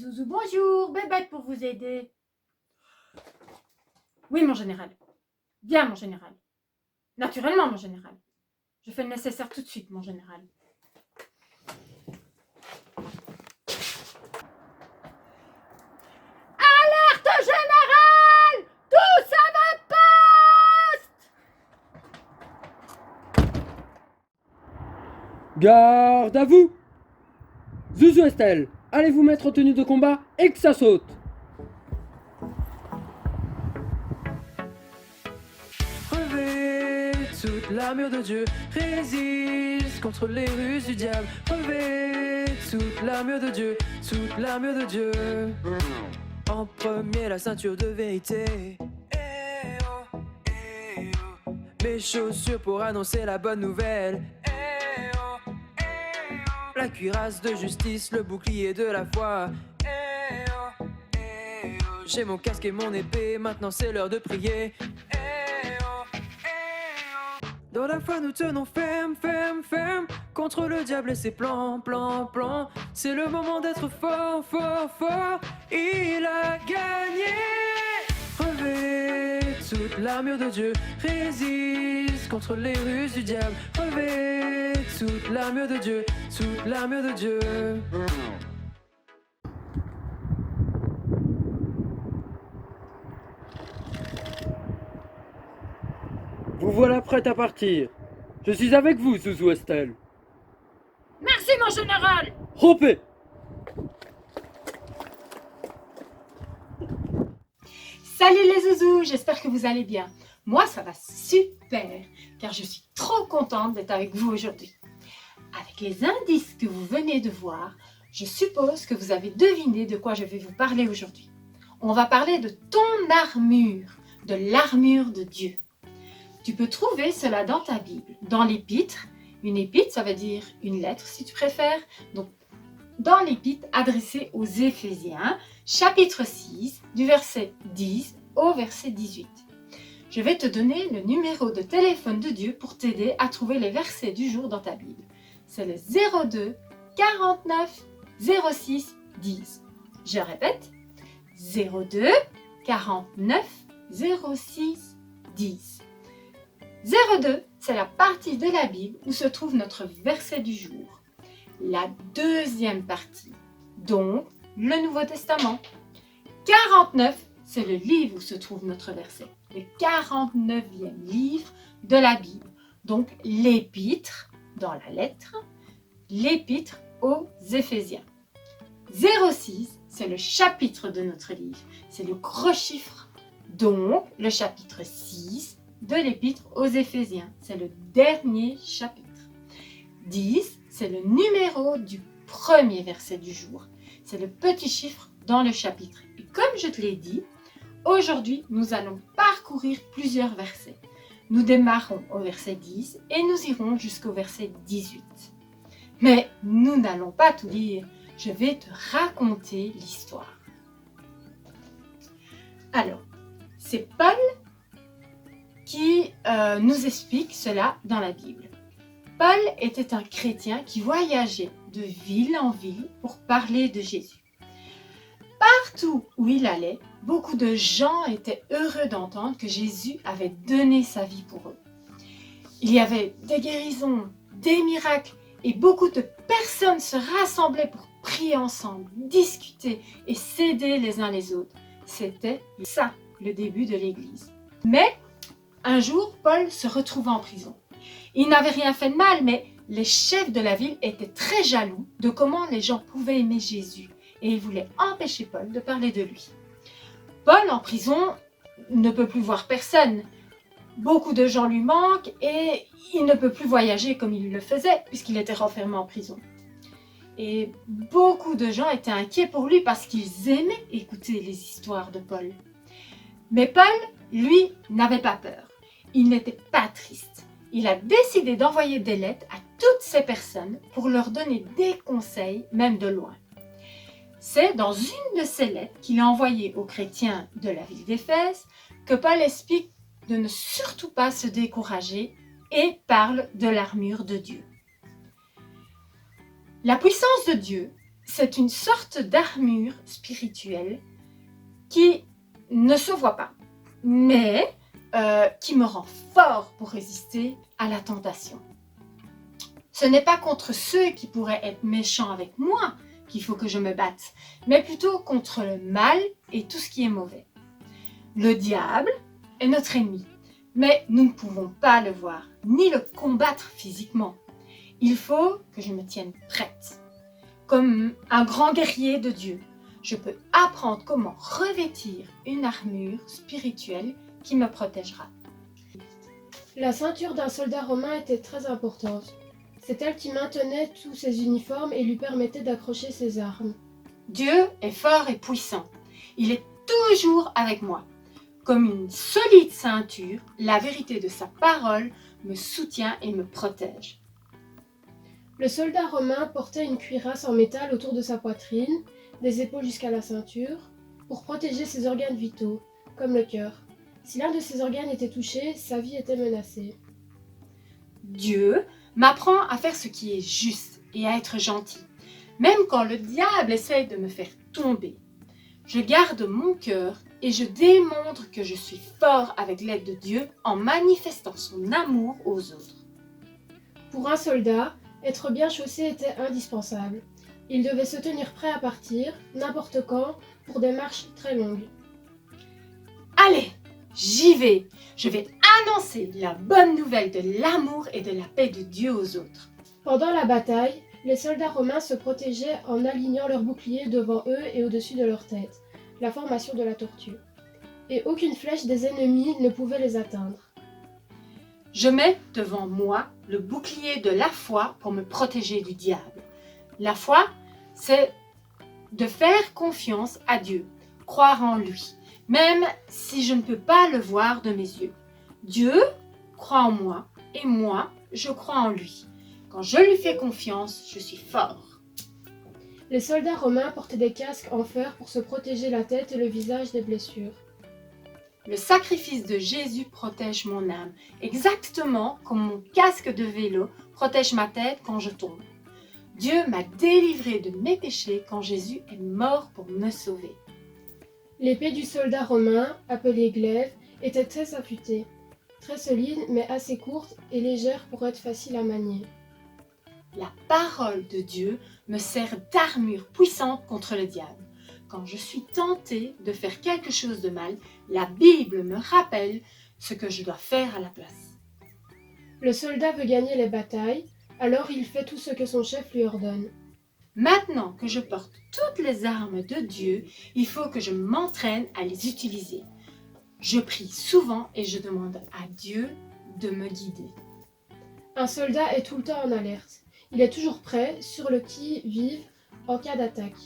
Zouzou, bonjour, Bébête pour vous aider. Oui, mon général. Bien, mon général. Naturellement, mon général. Je fais le nécessaire tout de suite, mon général. Alerte générale! Tous à votre poste! Garde à vous! Zouzou Estelle, allez vous mettre en tenue de combat et que ça saute! Revêt toute l'armure de Dieu, résiste contre les ruses du diable. Revêt toute l'armure de Dieu, toute l'armure de Dieu. En premier, la ceinture de vérité. Eh oh, eh oh. Mes chaussures pour annoncer la bonne nouvelle. Eh oh, eh oh. La cuirasse de justice, le bouclier de la foi. Eh oh, eh oh. J'ai mon casque et mon épée, maintenant c'est l'heure de prier. Dans la foi nous tenons ferme, ferme, ferme contre le diable et ses plans, plans, plans. C'est le moment d'être fort, fort, fort. Il a gagné. Revêt toute l'armure de Dieu, résiste contre les ruses du diable. Revêt toute l'armure de Dieu, toute l'armure de Dieu. Vous voilà prête à partir. Je suis avec vous, Zouzou Estelle. Merci, mon général! Rompez! Salut les zouzous, j'espère que vous allez bien. Moi, ça va super, car je suis trop contente d'être avec vous aujourd'hui. Avec les indices que vous venez de voir, je suppose que vous avez deviné de quoi je vais vous parler aujourd'hui. On va parler de ton armure, de l'armure de Dieu. Tu peux trouver cela dans ta Bible, dans l'épître. Une épître, ça veut dire une lettre si tu préfères. Donc, dans l'épître adressée aux Éphésiens, chapitre 6, du verset 10 au verset 18. Je vais te donner le numéro de téléphone de Dieu pour t'aider à trouver les versets du jour dans ta Bible. C'est le 02 49 06 10. Je répète, 02 49 06 10. 02, c'est la partie de la Bible où se trouve notre verset du jour. La deuxième partie, donc le Nouveau Testament. 49, c'est le livre où se trouve notre verset. Le 49e livre de la Bible. Donc l'épître, dans la lettre, l'épître aux Éphésiens. 06, c'est le chapitre de notre livre. C'est le gros chiffre. Donc le chapitre 6 de l'épître aux Éphésiens. C'est le dernier chapitre. 10, c'est le numéro du premier verset du jour. C'est le petit chiffre dans le chapitre. Et comme je te l'ai dit, aujourd'hui, nous allons parcourir plusieurs versets. Nous démarrons au verset 10 et nous irons jusqu'au verset 18. Mais nous n'allons pas tout lire. Je vais te raconter l'histoire. Alors, c'est Paul qui nous explique cela dans la Bible. Paul était un chrétien qui voyageait de ville en ville pour parler de Jésus. Partout où il allait, beaucoup de gens étaient heureux d'entendre que Jésus avait donné sa vie pour eux. Il y avait des guérisons, des miracles et beaucoup de personnes se rassemblaient pour prier ensemble, discuter et s'aider les uns les autres. C'était ça, le début de l'Église. Mais un jour, Paul se retrouva en prison. Il n'avait rien fait de mal, mais les chefs de la ville étaient très jaloux de comment les gens pouvaient aimer Jésus et ils voulaient empêcher Paul de parler de lui. Paul, en prison, ne peut plus voir personne. Beaucoup de gens lui manquent et il ne peut plus voyager comme il le faisait puisqu'il était renfermé en prison. Et beaucoup de gens étaient inquiets pour lui parce qu'ils aimaient écouter les histoires de Paul. Mais Paul, lui, n'avait pas peur. Il n'était pas triste. Il a décidé d'envoyer des lettres à toutes ces personnes pour leur donner des conseils, même de loin. C'est dans une de ces lettres qu'il a envoyées aux chrétiens de la ville d'Éphèse que Paul explique de ne surtout pas se décourager et parle de l'armure de Dieu. La puissance de Dieu, c'est une sorte d'armure spirituelle qui ne se voit pas, mais qui me rend fort pour résister à la tentation. Ce n'est pas contre ceux qui pourraient être méchants avec moi qu'il faut que je me batte, mais plutôt contre le mal et tout ce qui est mauvais. Le diable est notre ennemi, mais nous ne pouvons pas le voir, ni le combattre physiquement. Il faut que je me tienne prête. Comme un grand guerrier de Dieu, je peux apprendre comment revêtir une armure spirituelle qui me protégera. La ceinture d'un soldat romain était très importante. C'est elle qui maintenait tous ses uniformes et lui permettait d'accrocher ses armes. Dieu est fort et puissant. Il est toujours avec moi. Comme une solide ceinture, la vérité de sa parole me soutient et me protège. Le soldat romain portait une cuirasse en métal autour de sa poitrine, des épaules jusqu'à la ceinture, pour protéger ses organes vitaux, comme le cœur. Si l'un de ses organes était touché, sa vie était menacée. Dieu m'apprend à faire ce qui est juste et à être gentil, même quand le diable essaye de me faire tomber. Je garde mon cœur et je démontre que je suis fort avec l'aide de Dieu en manifestant son amour aux autres. Pour un soldat, être bien chaussé était indispensable. Il devait se tenir prêt à partir, n'importe quand, pour des marches très longues. Allez, j'y vais. Je vais annoncer la bonne nouvelle de l'amour et de la paix de Dieu aux autres. Pendant la bataille, les soldats romains se protégeaient en alignant leurs boucliers devant eux et au-dessus de leur tête, la formation de la tortue. Et aucune flèche des ennemis ne pouvait les atteindre. Je mets devant moi le bouclier de la foi pour me protéger du diable. La foi, c'est de faire confiance à Dieu, croire en lui, même si je ne peux pas le voir de mes yeux. Dieu croit en moi et moi, je crois en lui. Quand je lui fais confiance, je suis fort. Les soldats romains portaient des casques en fer pour se protéger la tête et le visage des blessures. Le sacrifice de Jésus protège mon âme, exactement comme mon casque de vélo protège ma tête quand je tombe. Dieu m'a délivré de mes péchés quand Jésus est mort pour me sauver. L'épée du soldat romain, appelée glaive, était très affûtée, très solide mais assez courte et légère pour être facile à manier. La parole de Dieu me sert d'armure puissante contre le diable. Quand je suis tentée de faire quelque chose de mal, la Bible me rappelle ce que je dois faire à la place. Le soldat veut gagner les batailles, alors il fait tout ce que son chef lui ordonne. Maintenant que je porte toutes les armes de Dieu, il faut que je m'entraîne à les utiliser. Je prie souvent et je demande à Dieu de me guider. Un soldat est tout le temps en alerte. Il est toujours prêt, sur le qui-vive, en cas d'attaque.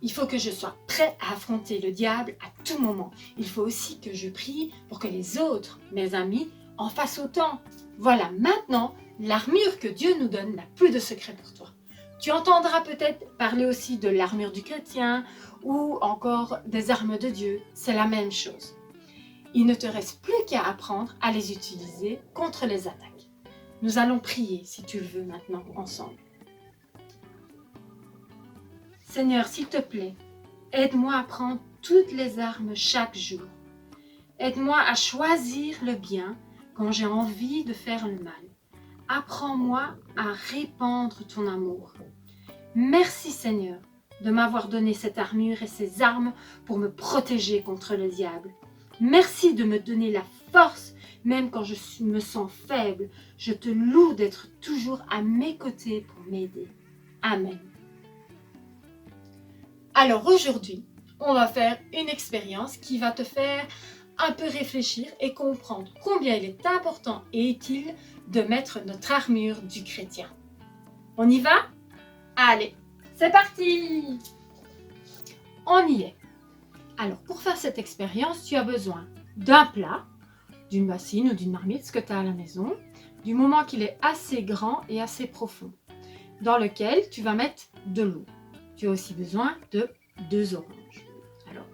Il faut que je sois prêt à affronter le diable à tout moment. Il faut aussi que je prie pour que les autres, mes amis, en fassent autant. Voilà, maintenant, l'armure que Dieu nous donne n'a plus de secret pour toi. Tu entendras peut-être parler aussi de l'armure du chrétien ou encore des armes de Dieu. C'est la même chose. Il ne te reste plus qu'à apprendre à les utiliser contre les attaques. Nous allons prier, si tu le veux, maintenant, ensemble. Seigneur, s'il te plaît, aide-moi à prendre toutes les armes chaque jour. Aide-moi à choisir le bien quand j'ai envie de faire le mal. Apprends-moi à répandre ton amour. Merci Seigneur de m'avoir donné cette armure et ces armes pour me protéger contre le diable. Merci de me donner la force même quand je me sens faible. Je te loue d'être toujours à mes côtés pour m'aider. Amen. Alors aujourd'hui, on va faire une expérience qui va te faire un peu réfléchir et comprendre combien il est important et utile de mettre notre armure du chrétien. On y va? Allez, c'est parti! On y est. Alors pour faire cette expérience, tu as besoin d'un plat, d'une bassine ou d'une marmite, ce que tu as à la maison, du moment qu'il est assez grand et assez profond, dans lequel tu vas mettre de l'eau. Tu as aussi besoin de 2 oranges. Alors,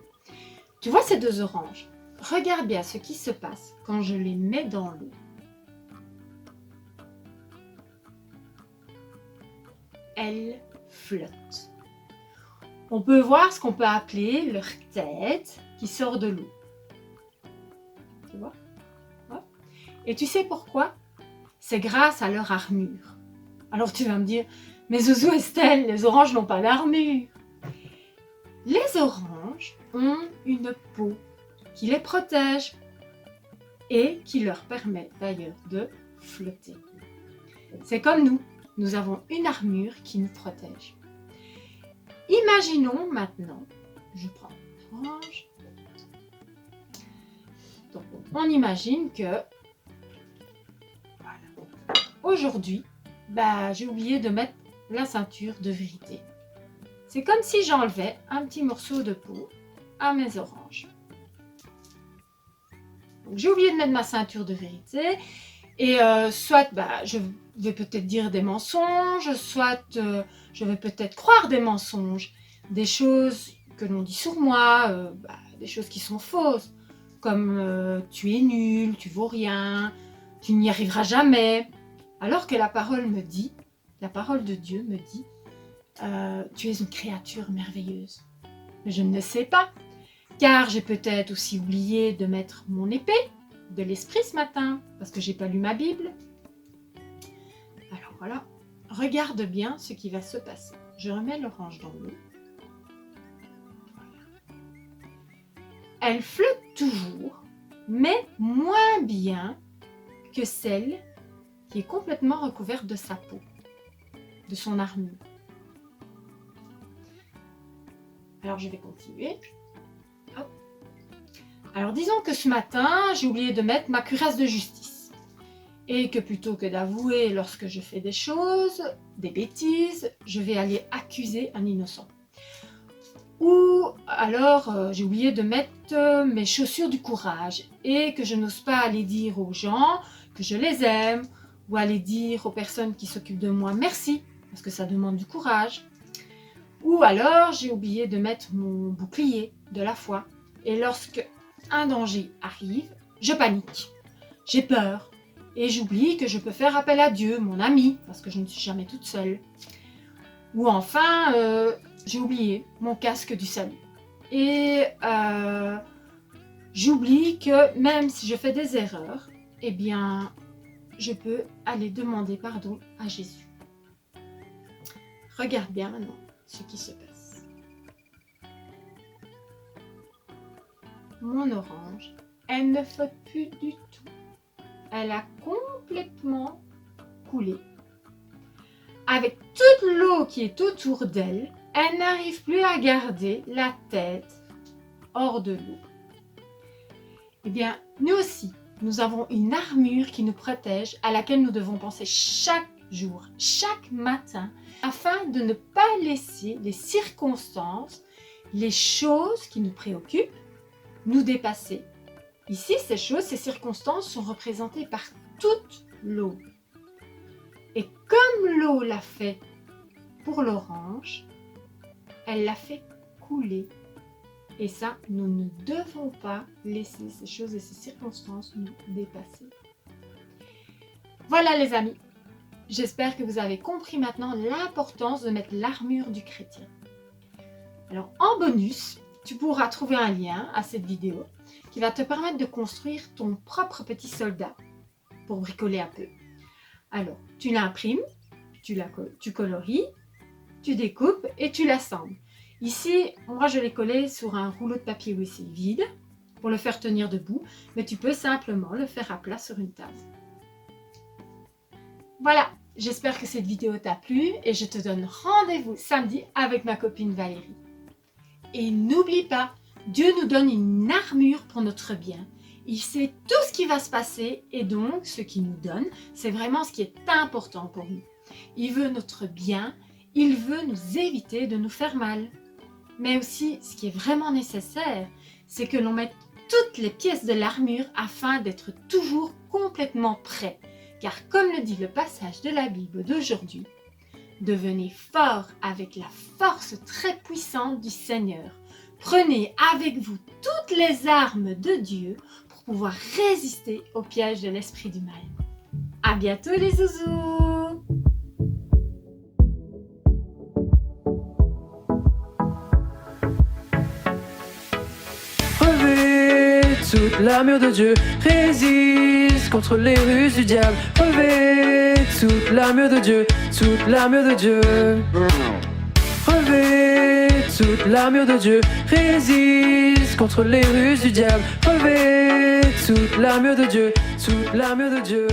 tu vois ces 2 oranges? Regarde bien ce qui se passe quand je les mets dans l'eau. Elles flottent. On peut voir ce qu'on peut appeler leur tête qui sort de l'eau. Tu vois? Ouais. Et tu sais pourquoi? C'est grâce à leur armure. Alors tu vas me dire, mais Zouzou Estelle, les oranges n'ont pas d'armure. Les oranges ont une peau qui les protège et qui leur permet d'ailleurs de flotter. C'est comme nous, nous avons une armure qui nous protège. Imaginons maintenant, je prends l'orange. Donc on imagine que voilà, aujourd'hui, j'ai oublié de mettre la ceinture de vérité. C'est comme si j'enlevais un petit morceau de peau à mes oranges. Donc, j'ai oublié de mettre ma ceinture de vérité et soit je vais peut-être dire des mensonges, soit je vais peut-être croire des mensonges, des choses que l'on dit sur moi, des choses qui sont fausses, comme tu es nul, tu vaux rien, tu n'y arriveras jamais. Alors que la parole me dit, la parole de Dieu me dit, tu es une créature merveilleuse. Mais je ne le sais pas, car j'ai peut-être aussi oublié de mettre mon épée de l'esprit ce matin, parce que j'ai pas lu ma Bible. Alors voilà, regarde bien ce qui va se passer. Je remets l'orange dans l'eau. Voilà. Elle flotte toujours, mais moins bien que celle qui est complètement recouverte de sa peau, de son armure. Alors je vais continuer. Hop. Alors disons que ce matin, j'ai oublié de mettre ma cuirasse de justice. Et que plutôt que d'avouer lorsque je fais des choses, des bêtises, je vais aller accuser un innocent. Ou alors j'ai oublié de mettre mes chaussures du courage et que je n'ose pas aller dire aux gens que je les aime ou aller dire aux personnes qui s'occupent de moi merci parce que ça demande du courage. Ou alors j'ai oublié de mettre mon bouclier de la foi et lorsque un danger arrive, je panique, j'ai peur et j'oublie que je peux faire appel à Dieu, mon ami, parce que je ne suis jamais toute seule. Ou enfin, j'ai oublié mon casque du salut. Et j'oublie que même si je fais des erreurs, eh bien, je peux aller demander pardon à Jésus. Regarde bien maintenant ce qui se passe. Mon orange, elle ne flotte plus du tout. Elle a complètement coulé. Avec toute l'eau qui est autour d'elle, elle n'arrive plus à garder la tête hors de l'eau. Eh bien, nous aussi, nous avons une armure qui nous protège, à laquelle nous devons penser chaque jour, chaque matin, afin de ne pas laisser les circonstances, les choses qui nous préoccupent, nous dépasser. Ici, ces choses, ces circonstances sont représentées par toute l'eau. Et comme l'eau l'a fait pour l'orange, elle l'a fait couler. Et ça, nous ne devons pas laisser ces choses et ces circonstances nous dépasser. Voilà les amis, j'espère que vous avez compris maintenant l'importance de mettre l'armure du chrétien. Alors en bonus, tu pourras trouver un lien à cette vidéo qui va te permettre de construire ton propre petit soldat pour bricoler un peu. Alors, tu l'imprimes, tu coloris, tu découpes et tu l'assembles. Ici, moi je l'ai collé sur un rouleau de papier WC vide pour le faire tenir debout, mais tu peux simplement le faire à plat sur une table. Voilà, j'espère que cette vidéo t'a plu et je te donne rendez-vous samedi avec ma copine Valérie. Et n'oublie pas, Dieu nous donne une armure pour notre bien. Il sait tout ce qui va se passer et donc ce qu'il nous donne, c'est vraiment ce qui est important pour nous. Il veut notre bien, il veut nous éviter de nous faire mal. Mais aussi, ce qui est vraiment nécessaire, c'est que l'on mette toutes les pièces de l'armure afin d'être toujours complètement prêt. Car comme le dit le passage de la Bible d'aujourd'hui, devenez forts avec la force très puissante du Seigneur. Prenez avec vous toutes les armes de Dieu pour pouvoir résister au piège de l'esprit du mal. À bientôt les zouzous! toute l'armure de Dieu. Résiste contre les ruses du diable. Revêt toute l'armure de Dieu, toute l'armure de Dieu. Revêt toute l'armure de Dieu. Résiste contre les ruses du diable. Revêt toute l'armure de Dieu, toute l'armure de Dieu.